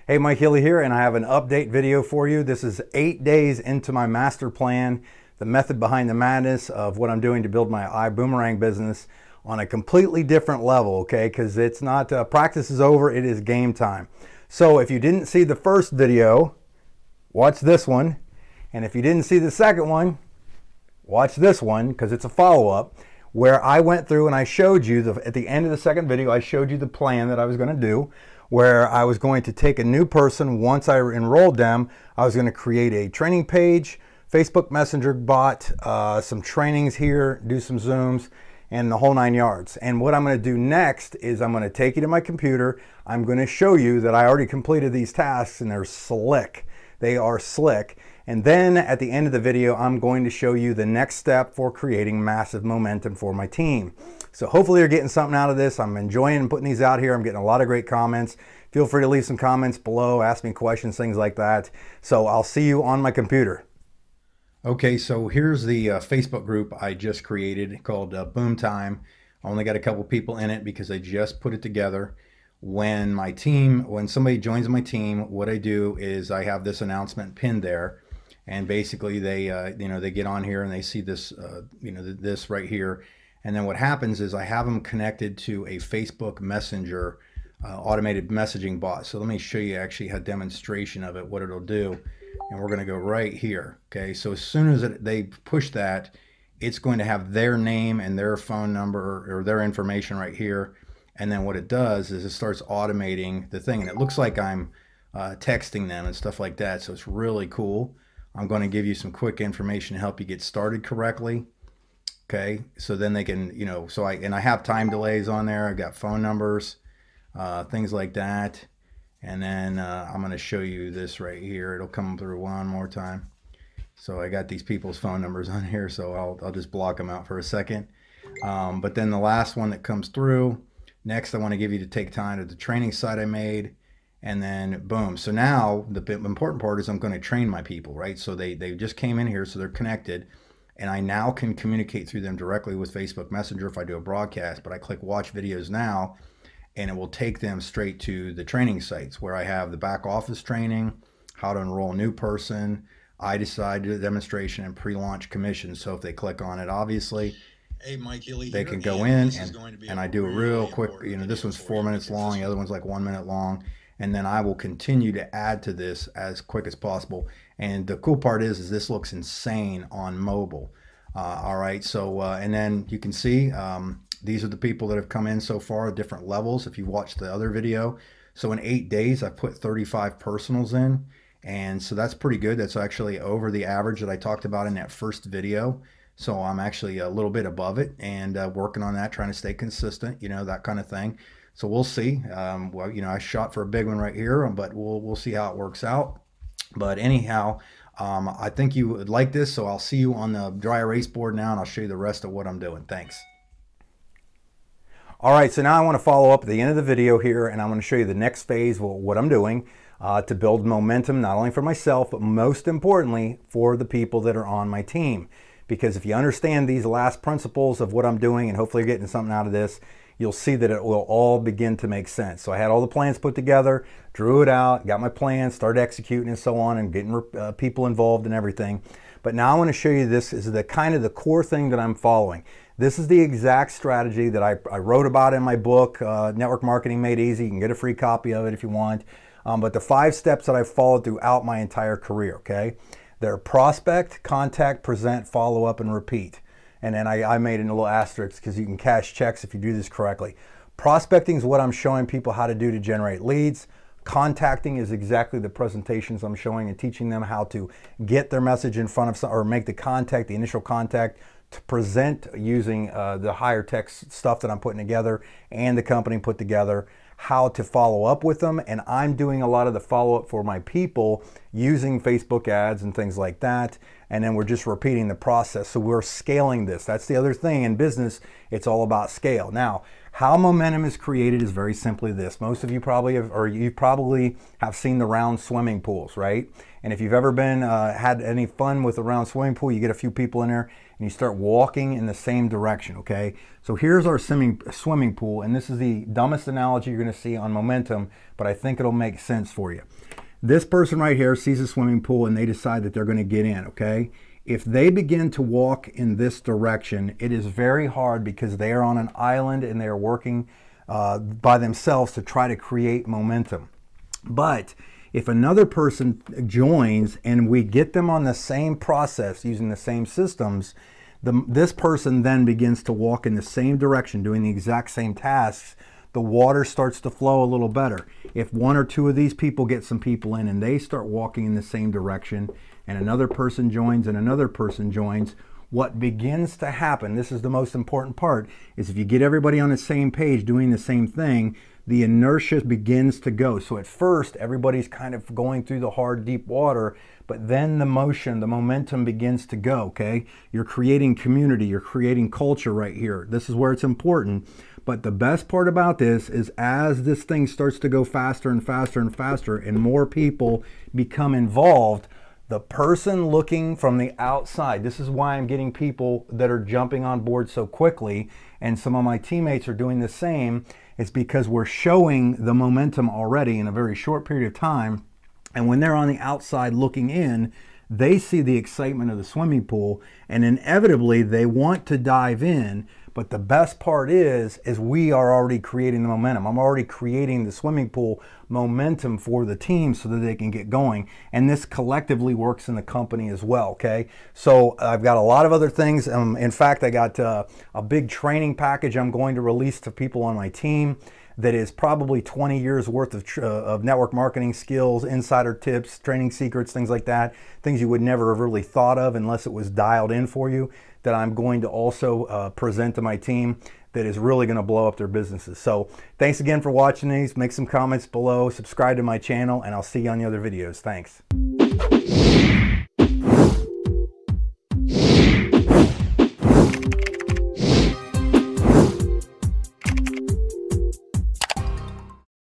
Hey, Mike Healy here, and I have an update video for you. This is 8 days into my master plan, the method behind the madness of what I'm doing to build my iBuumerang business on a completely different level, okay? Because it's not, practice is over, it is game time. So if you didn't see the first video, watch this one. And if you didn't see the second one, watch this one, because it's a follow-up where I went through and I showed you, at the end of the second video, I showed you the plan that I was going to do, where I was going to take a new person. Once I enrolled them, I was going to create a training page, Facebook Messenger bot, some trainings here, do some Zooms, and the whole 9 yards. And what I'm going to do next is I'm going to take you to my computer. I'm going to show you that I already completed these tasks, and they're slick. They are slick. And then at the end of the video, I'm going to show you the next step for creating massive momentum for my team. So hopefully you're getting something out of this. I'm enjoying putting these out here. I'm getting a lot of great comments. Feel free to leave some comments below, ask me questions, things like that. So I'll see you on my computer. Okay, so here's the Facebook group I just created called Boom Time. I only got a couple people in it because I just put it together. When somebody joins my team, what I do is I have this announcement pinned there. And basically they get on here and they see this, this right here. And then what happens is I have them connected to a Facebook Messenger automated messaging bot. So let me show you actually a demonstration of it, what it'll do. And we're going to go right here. Okay, so as soon as they push that, it's going to have their name and their phone number or their information right here. And then what it does is it starts automating the thing. And it looks like I'm texting them and stuff like that. So it's really cool. I'm going to give you some quick information to help you get started correctly. Okay, so then they can, I have time delays on there. I've got phone numbers, things like that. And then I'm going to show you this right here. It'll come through one more time. So I got these people's phone numbers on here, so I'll just block them out for a second. But then the last one that comes through, next I want to give you to take time to the training site I made. And then boom. So now the important part is I'm going to train my people, right? So they just came in here, so they're connected. And I now can communicate through them directly with Facebook Messenger if I do a broadcast. But I click watch videos now, and it will take them straight to the training sites where I have the back office training, how to enroll a new person, I decide to do the demonstration, and pre-launch commission. So if they click on it, obviously, hey, Mike Healy, they can go in and I do a real quick, this one's 4 minutes long, the other one's like 1 minute long. And then I will continue to add to this as quick as possible. And the cool part is this looks insane on mobile. All right, so and then you can see these are the people that have come in so far at different levels if you watch the other video. So in 8 days, I've put 35 personals in. And so that's pretty good. That's actually over the average that I talked about in that first video. So I'm actually a little bit above it and working on that, trying to stay consistent, that kind of thing. So we'll see. Well, I shot for a big one right here, but we'll see how it works out. But anyhow, I think you would like this, so I'll see you on the dry erase board now, and I'll show you the rest of what I'm doing. Thanks. All right, so now I want to follow up at the end of the video here, and I'm going to show you the next phase, what I'm doing to build momentum, not only for myself, but most importantly, for the people that are on my team. Because if you understand these last principles of what I'm doing, and hopefully you're getting something out of this, you'll see that it will all begin to make sense. So I had all the plans put together, drew it out, got my plans, started executing and so on, and getting people involved and everything. But now I want to show you this is the kind of the core thing that I'm following. This is the exact strategy that I wrote about in my book, Network Marketing Made Easy. You can get a free copy of it if you want. But the 5 steps that I've followed throughout my entire career, okay? They're prospect, contact, present, follow up, and repeat. And then I made a little asterisk because you can cash checks if you do this correctly. Prospecting is what I'm showing people how to do to generate leads. Contacting is exactly the presentations I'm showing and teaching them how to get their message in front of some, or make the contact, the initial contact, to present using the higher text stuff that I'm putting together and the company put together, how to follow up with them. And I'm doing a lot of the follow-up for my people using Facebook ads and things like that. And then we're just repeating the process. So we're scaling this. That's the other thing in business. It's all about scale. Now, How momentum is created is very simply this. Most of you probably have, or you probably have seen the round swimming pools, right? And if you've ever been, had any fun with a round swimming pool, you get a few people in there and you start walking in the same direction, okay? So here's our swimming pool, and this is the dumbest analogy you're gonna see on momentum, but I think it'll make sense for you. This person right here sees a swimming pool and they decide that they're gonna get in, okay? If they begin to walk in this direction, it is very hard because they are on an island and they are working by themselves to try to create momentum. But if another person joins and we get them on the same process using the same systems, this person then begins to walk in the same direction, doing the exact same tasks. The water starts to flow a little better. If one or two of these people get some people in and they start walking in the same direction, and another person joins and another person joins, what begins to happen, this is the most important part, is if you get everybody on the same page doing the same thing, the inertia begins to go. So at first, everybody's kind of going through the hard, deep water, but then the motion, the momentum begins to go, okay? You're creating community, you're creating culture right here. This is where it's important. But the best part about this is as this thing starts to go faster and faster and faster and more people become involved, the person looking from the outside, this is why I'm getting people that are jumping on board so quickly, and some of my teammates are doing the same, it's because we're showing the momentum already in a very short period of time. And when they're on the outside looking in, they see the excitement of the swimming pool and inevitably they want to dive in. But the best part is we are already creating the momentum. I'm already creating the swimming pool momentum for the team so that they can get going. And this collectively works in the company as well, okay? So I've got a lot of other things. In fact, I got a big training package I'm going to release to people on my team that is probably 20 years worth of network marketing skills, insider tips, training secrets, things like that, things you would never have really thought of unless it was dialed in for you, that I'm going to also present to my team that is really going to blow up their businesses. So thanks again for watching these. Make some comments below, subscribe to my channel, and I'll see you on the other videos. Thanks.